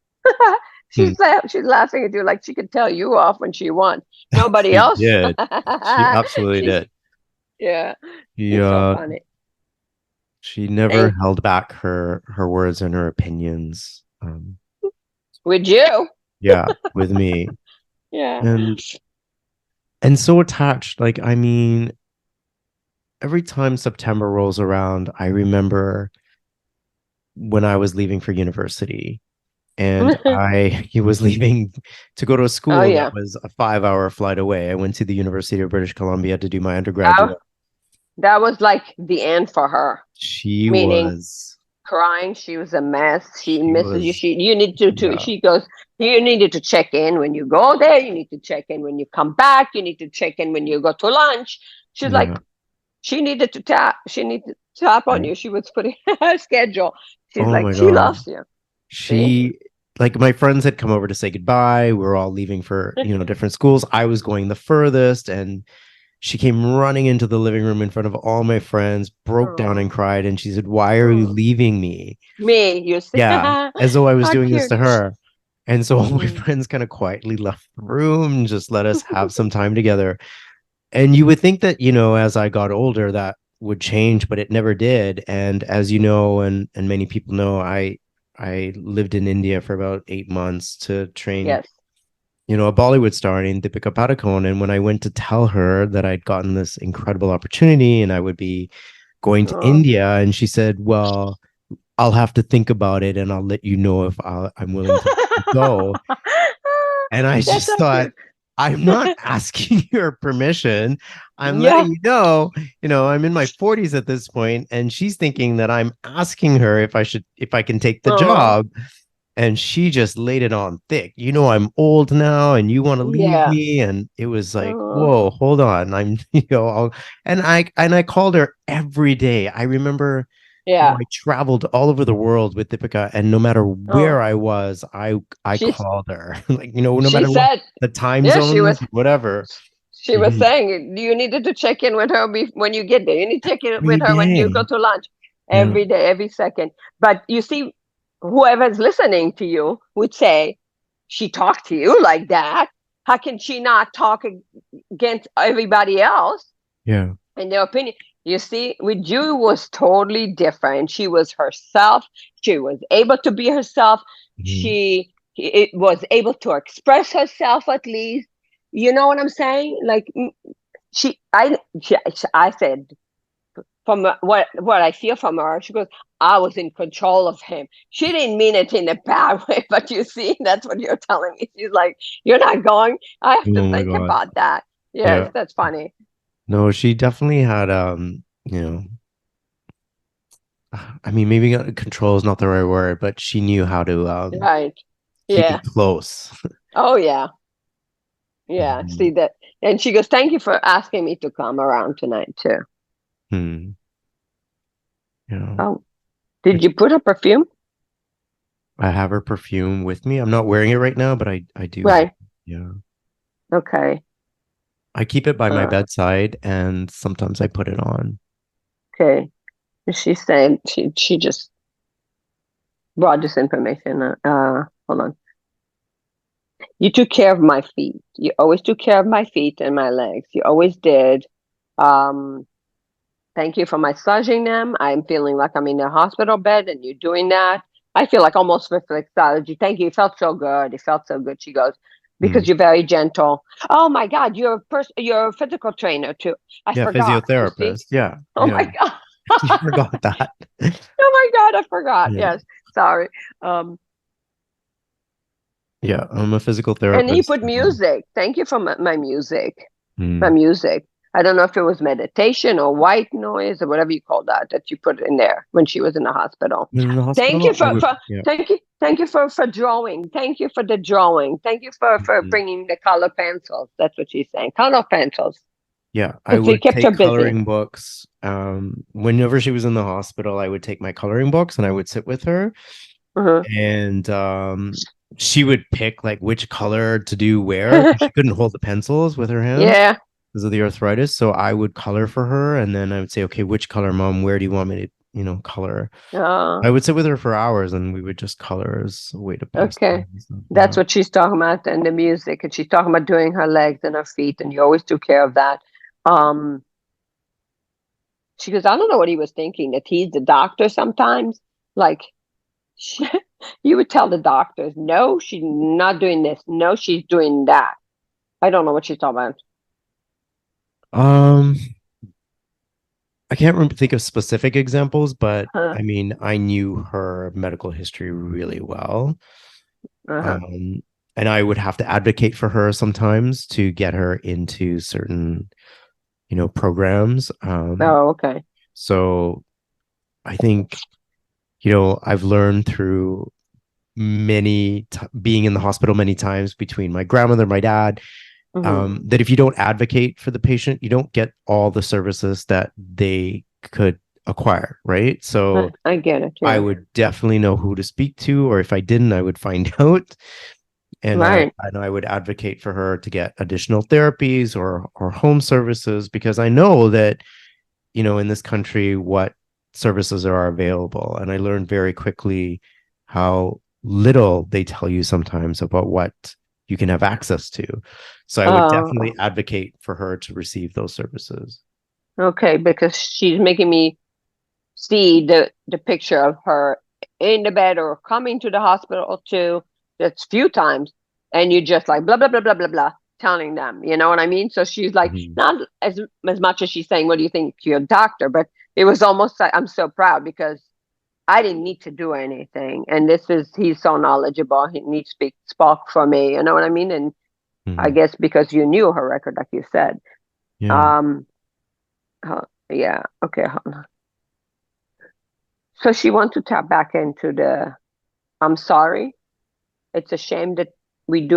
Hmm. She's laughing at you like she could tell you off when she wants. Nobody She else. did. She absolutely She's did. yeah. She It's so uh funny. she never And held back her words and her opinions. with you, Yeah, with me. yeah. And so attached. Like, I mean, every time September rolls around, I remember when I was leaving for university and he was leaving to go to a Oh school that yeah. was a 5 hour flight away. I went to the University of British Columbia to do my That, undergraduate. that was like the end for her. She Meaning was, crying. She was a mess. She she misses you. was, You need to yeah, she goes, you needed to check in when you go there. You need to check in when you come back. You need to check in when you go to lunch. She's like, yeah, she needed to tap. She needed to tap on right. you. She was putting her schedule. She's Oh like, my she God. loves you. See? She like my friends had come over to say goodbye. We were all leaving for, different schools. I was going the furthest, and she came running into the living room in front of all my friends, broke down and Oh, cried, and she said, "Why are you oh. leaving me?" Me, you see? Yeah, as though I was How doing this cute. to her. And so all my Mm. friends kind of quietly left the room and just let us have some time together. And you would think that, as I got older, that would change, but it never did. And as you know, and many people know, I lived in India for about 8 months to train, Yes. a Bollywood star named Deepika Padukone. And when I went to tell her that I'd gotten this incredible opportunity and I would be going to Oh. India, and she said, "Well, I'll have to think about it and I'll let you know if I'm willing to go." And I That's just so thought, cute. I'm not asking your permission. I'm letting Yeah. I'm in my 40s at this point, and she's thinking that I'm asking her if I can take the Oh, job. And she just laid it on thick. I'm old now and you want to leave yeah. me. And it was like, Oh, whoa, hold on. And I called her every day. I remember yeah. I traveled all over the world with Deepika, and no matter where Oh, I was, I she's called her. Like, no she matter what said, the time yeah, she zones, was whatever. she was Mhm. saying you needed to check in with her when you get there. You need to check in Every with her when you go day. to lunch Yeah. every day, every second. But you see, whoever's listening to you would say, she talked to you like that. How can she not talk against everybody else Yeah. in their opinion? You see, with you was totally different. She was herself. She was able to be herself. Mhm. She it was able to express herself at least. You know what I'm saying? Like I said from what I feel from her. She goes, I was in control of him. She didn't mean it in a bad way, but you see, that's what you're telling me. She's like, you're not going. I have to Oh my think God. about that. Yes, Yeah. that's funny. No, she definitely had I mean, maybe control is not the right word, but she knew how to Right. keep me Yeah. close. Oh yeah. Yeah. See Mhm. that. And she goes, thank you for asking me to come around tonight too. Hmm. Yeah. Oh, I, did you put a perfume? I have her perfume with me. I'm not wearing it right now, but I do have. Right. Yeah. Okay. I keep it by my Uh, bedside, and sometimes I put it on. okay. She said she just brought this information. Hold on. You took care of my feet. You always took care of my feet and my legs. You always did. Um, Thank you for massaging them. I'm feeling like I'm in a hospital bed and you're doing that. I feel like almost reflexology. Thank you. It felt so good. It felt so good. She goes, because Hmm. you're very gentle. Oh my God, you're a physical trainer too. I Yeah, forgot. You see? physiotherapist. Yeah, Oh yeah. my God. You forgot that. Oh my God, I forgot. Yeah, Yes. Sorry. Um, yeah. I'm a physical and he therapist put as well. music. Thank you for my music. My Hmm. music. I don't know if it was meditation or white noise or whatever you call that that you put in there when she was in the hospital. In the Thank you hospital, I for, would. for Yeah. thank you for drawing. Thank you for the drawing. Thank you for Mhm. bringing the color pencils. That's what she's saying. Color pencils Yeah, I because they would kept take her busy. coloring books. Whenever she was in the hospital, I would take my coloring books and I would sit with her, Uh-huh. and she would pick like which color to do where, because she couldn't hold the pencils with her hands Yeah. because of the arthritis. So I would color for her, and then I would say, okay, which color, mom? Where do you want me to, color? Uh, I would sit with her for hours, and we would just color as a way to pass time okay. and stuff. That's Yeah. what she's talking about and the music. And she's talking about doing her legs and her feet. And you always took care of that. Um, She goes, I don't know what he was thinking, that he's the doctor sometimes. Like, you would tell the doctors, no, she's not doing this. No, she's doing that. I don't know what she's talking about. Um, I can't think of specific examples, but Huh. I mean, I knew her medical history really well. Uh-huh. Um, and I would have to advocate for her sometimes to get her into certain, programs. Oh, okay. So I think, I've learned through being in the hospital many times between my grandmother, my dad, Hmm. that if you don't advocate for the patient, you don't get all the services that they could acquire, right? So I get it. I Yeah. would definitely know who to speak to, or if I didn't, I would find out. And Right. I know I would advocate for her to get additional therapies or home services, because I know that, in this country, what services are available. And I learned very quickly how little they tell you sometimes about what you can have access to. So I would Uh, definitely advocate for her to receive those services. okay, because she's making me see the picture of her in the bed or coming to the hospital too. That's few times, and you just like blah blah blah blah blah blah telling them. You know what I mean? So she's like Mhm. not as much as she's saying, "What do you think to your doctor?" But it was almost like I'm so proud because I didn't need to do anything, and this is he's so knowledgeable. He spoke for me. You know what I mean? And I Mhm. guess because you knew her record, like you said. Yeah. Um, yeah. Okay. So she wants to tap back into the I'm sorry. It's a shame that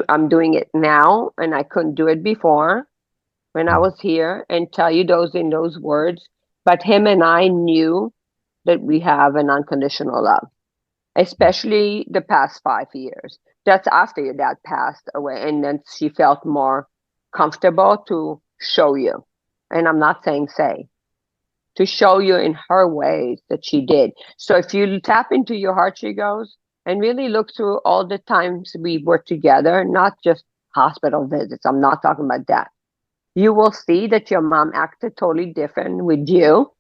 I'm doing it now and I couldn't do it before when I Mhm. was here and tell you those in those words. But him and I knew that we have an unconditional love, especially the past 5 years. That's after your dad passed away. And then she felt more comfortable to show you. And I'm not saying say, to show you in her ways that she did. So if you tap into your heart, she goes, and really look through all the times we were together, not just hospital visits. I'm not talking about that. You will see that your mom acted totally different with you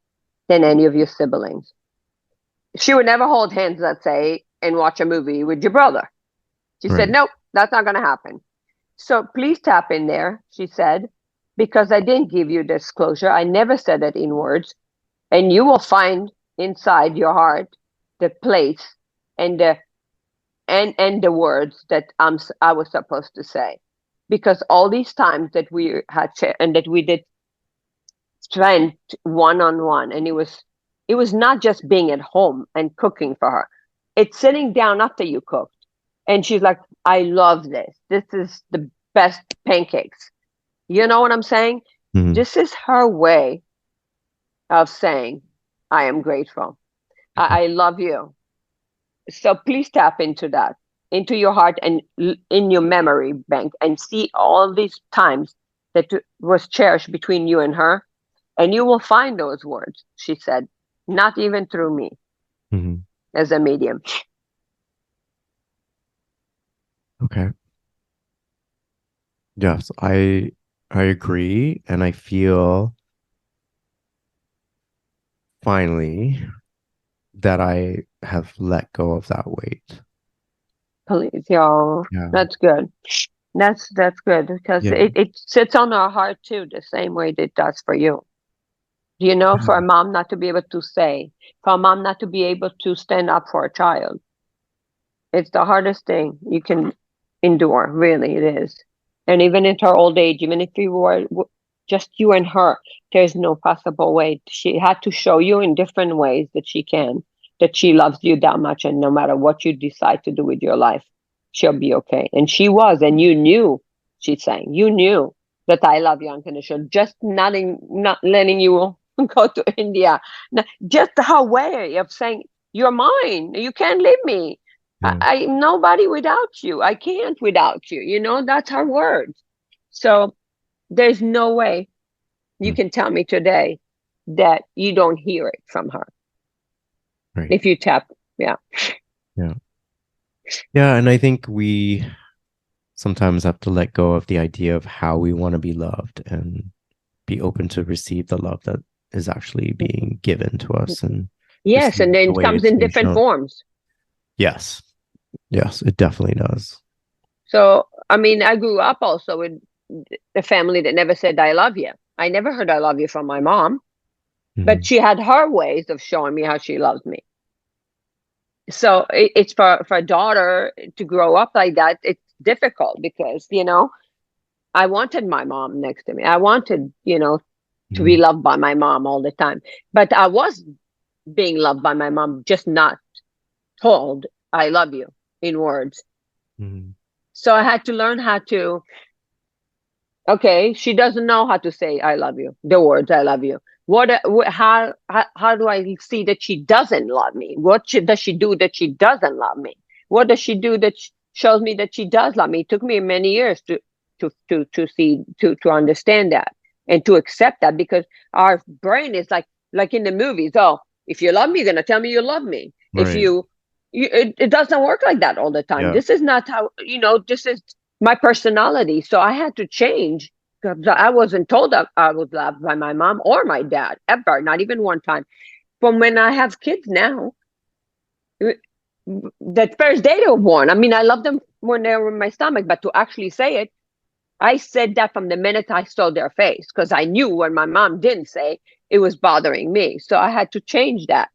than any of your siblings. She would never hold hands, let's say, and watch a movie with your brother. She said, Right. nope, that's not going to happen. So please tap in there, she said, because I didn't give you disclosure. I never said it in words. And you will find inside your heart the place and the words that I was supposed to say, because all these times that we had and that we did spend one on one, and it was not just being at home and cooking for her. It's sitting down after you cooked, and she's like, "I love this. This is the best pancakes." You know what I'm saying? Mhm. This is her way of saying, "I am grateful. I love you." So please tap into that, into your heart and in your memory bank, and see all these times that was cherished between you and her. And you will find those words, she said, not even through me Mhm. as a medium. Okay. Yes, I agree, and I feel finally that I have let go of that weight. Please, y'all. Yeah. That's good. That's good because Yeah. it sits on our heart too, the same way that it does for you. For a Yeah. mom not to be able to say, for a mom not to be able to stand up for a child. It's the hardest thing you can endure, really, it is. And even in her old age, even if you were just you and her, there's no possible way. She had to show you in different ways that she can, that she loves you that much. And no matter what you decide to do with your life, she'll be okay. And she was, and you knew, she's saying, you knew that I love you unconditional, just not letting you go to India. Just her way of saying, you're mine, you can't leave me. Yeah. I'm nobody without you. I can't without you. That's her words. So there's no way you Mm. can tell me today that you don't hear it from her. Right. If you tap, yeah. Yeah. Yeah, and I think we sometimes have to let go of the idea of how we want to be loved and be open to receive the love that is actually being given to us and Yes, receive and then the it way comes it's in being different shown. forms. Yes. Yes, it definitely does. So, I mean, I grew up also with a family that never said, I love you. I never heard I love you from my mom, but Mhm. she had her ways of showing me how she loves me. So it's for a daughter to grow up like that. It's difficult because I wanted my mom next to me. I wanted to be Mhm. loved by my mom all the time, but I was being loved by my mom, just not told I love you in words. Mhm. So I had to learn how to. Okay, she doesn't know how to say I love you, the words I love you, How do I see that she doesn't love me? Does she do that she doesn't love me? What does she do that shows me that she does love me? It took me many years to understand that and to accept that, because our brain is like in the movies. Oh, if you love me, you're gonna tell me you love me. If Right. it doesn't work like that all the time. Yeah. This is not how, this is my personality. So I had to change, because I wasn't told that I was loved by my mom or my dad ever, not even one time. From when I have kids now, that first day they were born, I mean, I love them when they were in my stomach, but to actually say it, I said that from the minute I saw their face, because I knew when my mom didn't say, it was bothering me. So I had to change that.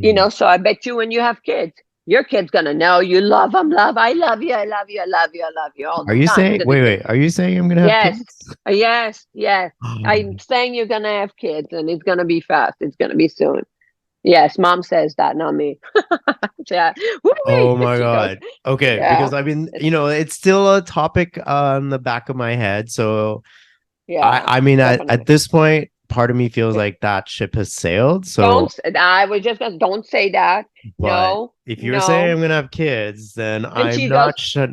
Mhm. So I bet you when you have kids, your kid's gonna know you love them, I love you, I love you, I love you, I love you all Are the you time. saying, Because wait, are you saying I'm gonna have yes, kids? yes, yes. I'm saying you're gonna have kids, and it's gonna be fast. It's gonna be soon. Yes, mom says that, not me. Yeah. Oh Woo-wee. my She goes, God. Okay, yeah, because I've been, it's, it's still a topic on the back of my head. So yeah, I mean, at definitely. this point, part of me feels like that ship has sailed. So, I was just gonna, don't say that. but No, if you're saying I'm no. gonna have kids, then And I'm not sure.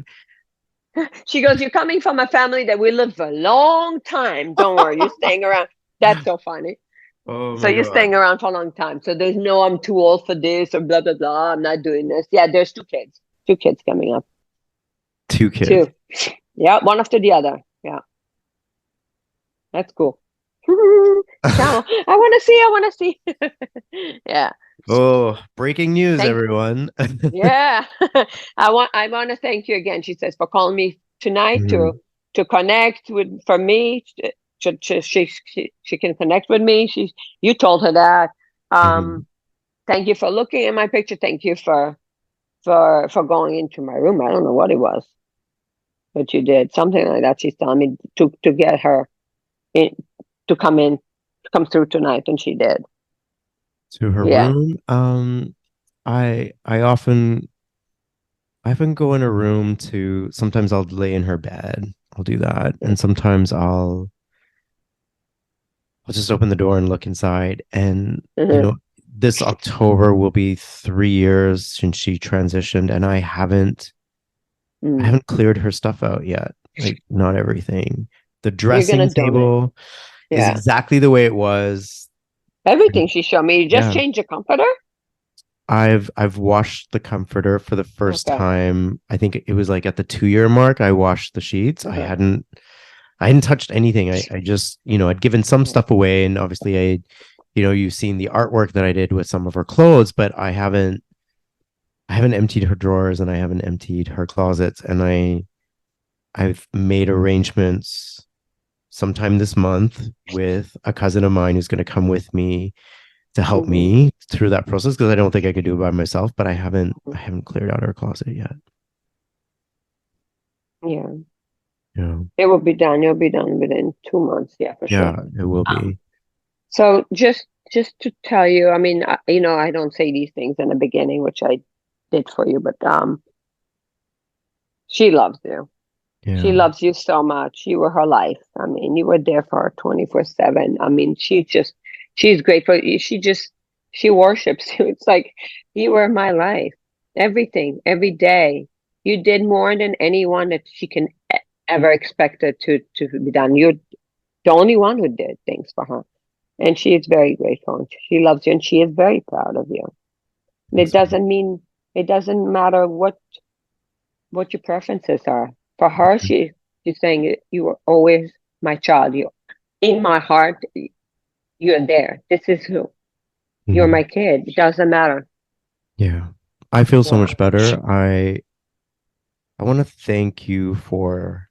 you're coming from a family that we lived for a long time. Don't worry, you're staying around. That's so funny. Oh So my you're God. staying around for a long time. So there's no, I'm too old for this or blah, blah, blah. I'm not doing this. Yeah, there's two kids coming up. Two kids. Two. Yeah, one after the other. Yeah, that's cool. Ciao. I want to see. Yeah. Oh, breaking news, Thank everyone. Yeah. I want to thank you again, she says, for calling me tonight to Mhm, connect with for me. She can connect with me. You told her that. mhm. Thank you for looking at my picture. Thank you for going into my room. I don't know what it was, but you did something like that. She's telling me to get her in, to come through tonight, and she did. To her Yeah. room. I often go in a room to sometimes I'll lay in her bed. I'll do that. And sometimes I'll just open the door and look inside. And, Mm-hmm. this October will be 3 years since she transitioned, and I Mm. haven't cleared her stuff out yet. Like, not everything. The You're dressing gonna donate. table is Yeah. exactly the way it was. Everything she showed me. You just Yeah. change the comforter? I've washed the comforter for the first Okay. time. I think it was like at the 2 year mark. I washed the sheets. Uh-huh. I hadn't touched anything. I just, I'd given some Yeah. stuff away, and obviously you've seen the artwork that I did with some of her clothes, but I haven't emptied her drawers, and I haven't emptied her closets, and I've made arrangements sometime this month with a cousin of mine who's going to come with me to help Hmm. me through that process, because I don't think I could do it by myself, but I haven't cleared out her closet yet. Yeah. Yeah. It will be done. You'll be done within 2 months. Yeah, for sure. Yeah, it will Um, be. so just to tell you, I mean, I don't say these things in the beginning, which I did for you, but she loves you. She Yeah. loves you so much. You were her life. I mean, you were there for her 24/7. I mean, she's grateful. She worships you. It's like you were my life. Everything, every day. You did more than anyone that she can ever expect it to be done. You're the only one who did things for her. And she is very grateful. And she loves you, and she is very proud of you. And Thanks. it doesn't matter what your preferences are. For her, she's saying you are always my child. You in my heart, you're there. This is who. You're Mhm. my kid. It doesn't matter. Yeah. I feel so Yeah. much better. I want to thank you for,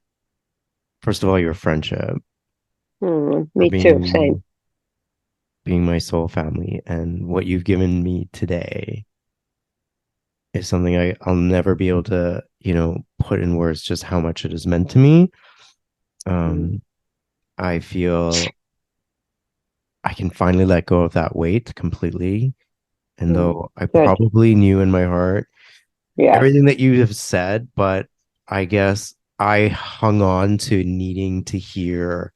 first of all, your friendship, for Me too. Same. being my soul family, and what you've given me today is something I'll never be able to, put in words just how much it has meant to me. Mm, Um, I feel I can finally let go of that weight completely. And mm. though I Good. probably knew in my heart Yes. everything that you have said, but I guess I hung on to needing to hear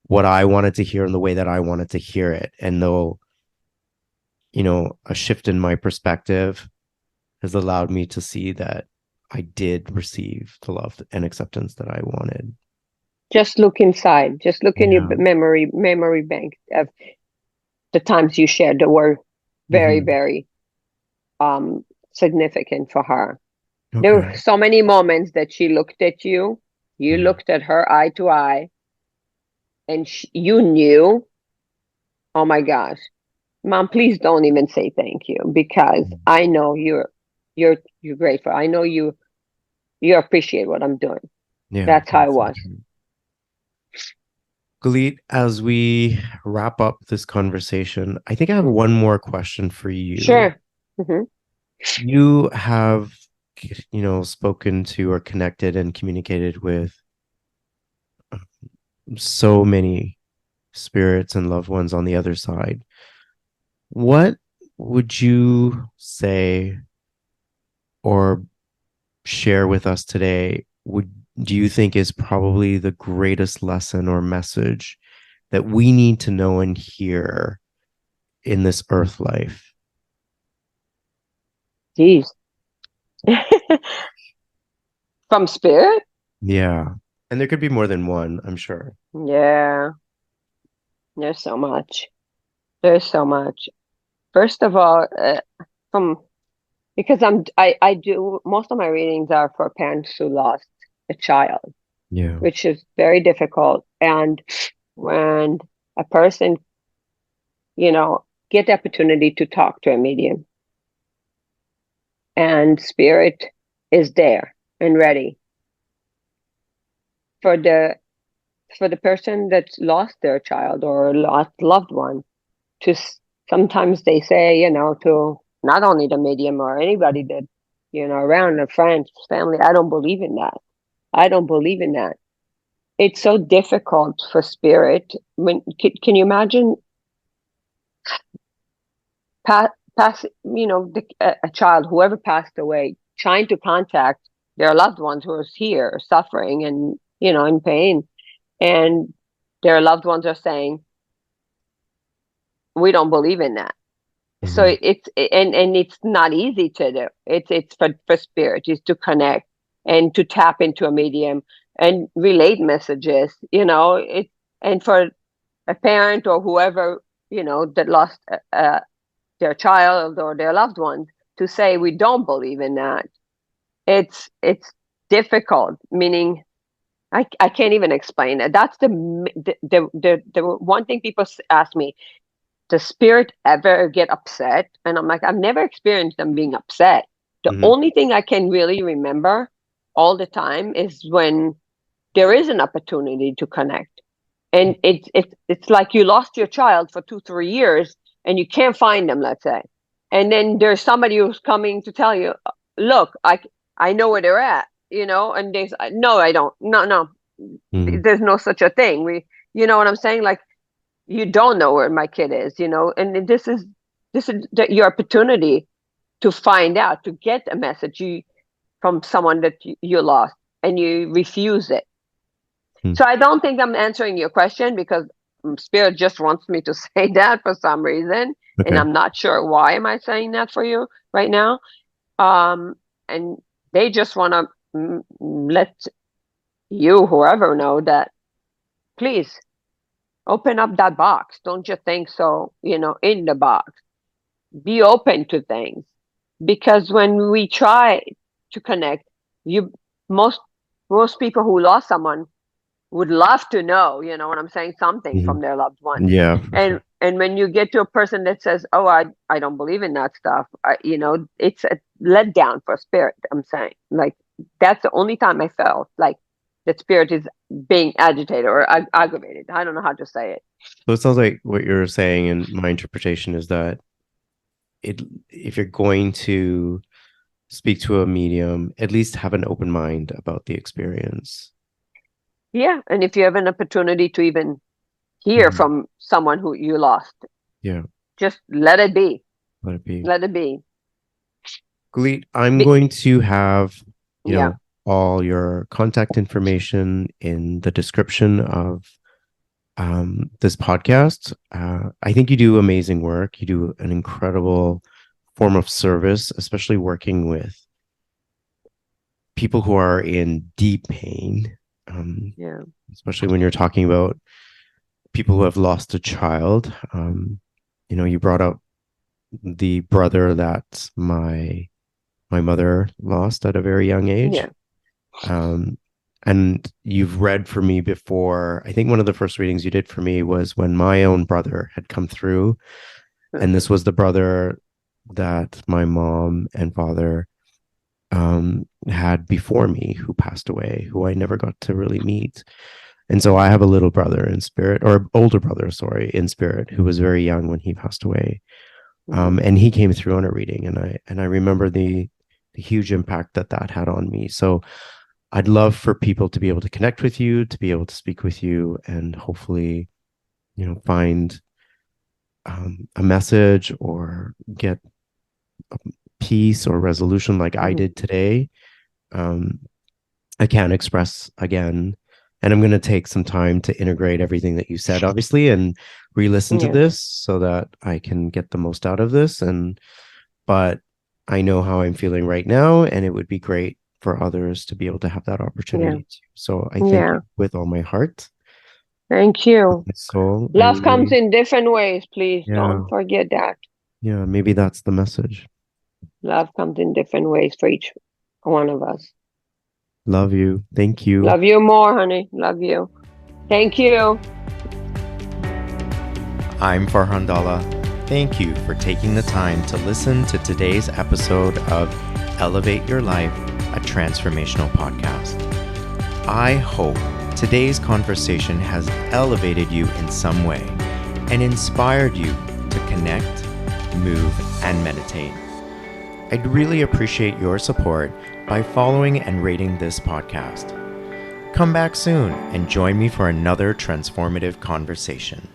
what I wanted to hear in the way that I wanted to hear it. And though, a shift in my perspective has allowed me to see that I did receive the love and acceptance that I wanted. Just look inside. Just look in your Yeah. memory bank of the times you shared that were very, Hmm. very um significant for her. There were Okay. so many moments that she looked at you, you Yeah. looked at her eye to eye, and you knew, oh my gosh, Mom, please don't even say thank you because I know you're grateful. I know you appreciate what I'm doing. Yeah. That's how it That's so was. true. Galit, as we wrap up this conversation, I think I have Mm. one more question for you. Sure. Hmm. You have, spoken to or connected and communicated with so many spirits and loved ones on the other side. What would you say or share with us today would do you think is probably the greatest lesson or message that we need to know and hear in this earth life? Jeez. From spirit? Yeah. And there could be more than one, I'm sure. Yeah, there's so much. There's so much. First of all, from because I do most of my readings are for parents who lost a child, Yeah. which is very difficult. And when a person, get the opportunity to talk to a medium and spirit is there and ready for the person that's lost their child or lost loved one to sometimes they say, to not only the medium or anybody that, around their friends, family, I don't believe in that. I don't believe in that. It's so difficult for spirit. Can you imagine pass, a child, whoever passed away, trying to contact their loved ones who are here suffering and, in pain, and their loved ones are saying, we don't believe in that. So Mhm. and it's not easy to do. It's for spirit is to connect and to tap into a medium and relate messages, it and for a parent or whoever, that lost their child or their loved one to say we don't believe in that. It's difficult, meaning I can't even explain it. That's the one thing people ask me, does spirit ever get upset? And I'm like, I've never experienced them being upset. The Mhm. only thing I can really remember all the time is when there is an opportunity to connect. And it's like you lost your child for 2 3 years and you can't find them, let's say. And then there's somebody who's coming to tell you, look, I know where they're at, and they say, no, I don't. No, no. Mhm. There's no such a thing. You know what I'm saying? Like, you don't know where my kid is, and this is your opportunity to find out, to get a message from someone that you lost, and you refuse it. Mhm. So I don't think I'm answering your question because spirit just wants me to say that for some reason, and Okay. I'm not sure why am I saying that for you right now. And they just want to let you, whoever, know that please open up that box. Don't just think so, in the box. Be open to things because when we try to connect, you most most people who lost someone would love to know, what I'm saying, something from Mhm. their loved one. Yeah, for and sure. and when you get to a person that says, oh, I don't believe in that stuff, it's a letdown for spirit. I'm saying, like, that's the only time I felt like that spirit is being agitated or aggravated. I don't know how to say it. So it sounds like what you're saying, and my interpretation is that if you're going to speak to a medium, at least have an open mind about the experience. Yeah, and if you have an opportunity to even hear Mhm. from someone who you lost, Yeah, just let it be. let it be. Let it be. Galit, I'm be going to have, you yeah. know, all your contact information in the description of this podcast. I think you do amazing work. You do an incredible form of service, especially working with people who are in deep pain, Yeah. especially when you're talking about people who have lost a child. You brought up the brother that my mother lost at a very young age. Yeah. Um, and you've read for me before. I think one of the first readings you did for me was when my own brother had come through. And Uh-huh. this was the brother that my mom and father had before me, who passed away, who I never got to really meet. And so I have a little brother in spirit, or older brother, sorry, in spirit, who was very young when he passed away. Mhm. And he came through on a reading, and I remember the huge impact that that had on me. So I'd love for people to be able to connect with you, to be able to speak with you, and hopefully, find a message or get peace or resolution like I Mhm. did today. Um, I can't express again. And I'm going to take some time to integrate everything that you said, obviously, and re-listen to Yeah. this so that I can get the most out of this. But I know how I'm feeling right now, and it would be great for others to be able to have that Yeah. opportunity too. So I thank you Yeah. with all my heart, Thank with you. my soul. I Love comes really, in different ways. Please yeah, don't forget that. yeah, maybe that's the message. Love comes in different ways for each one of us. Love you. Thank you. Love you more, honey. Love you. Thank you. I'm Farhan Dalla. Thank you for taking the time to listen to today's episode of Elevate Your Life, a transformational podcast. I hope today's conversation has elevated you in some way and inspired you to connect, move, and meditate. I'd really appreciate your support by following and rating this podcast. Come back soon and join me for another transformative conversation.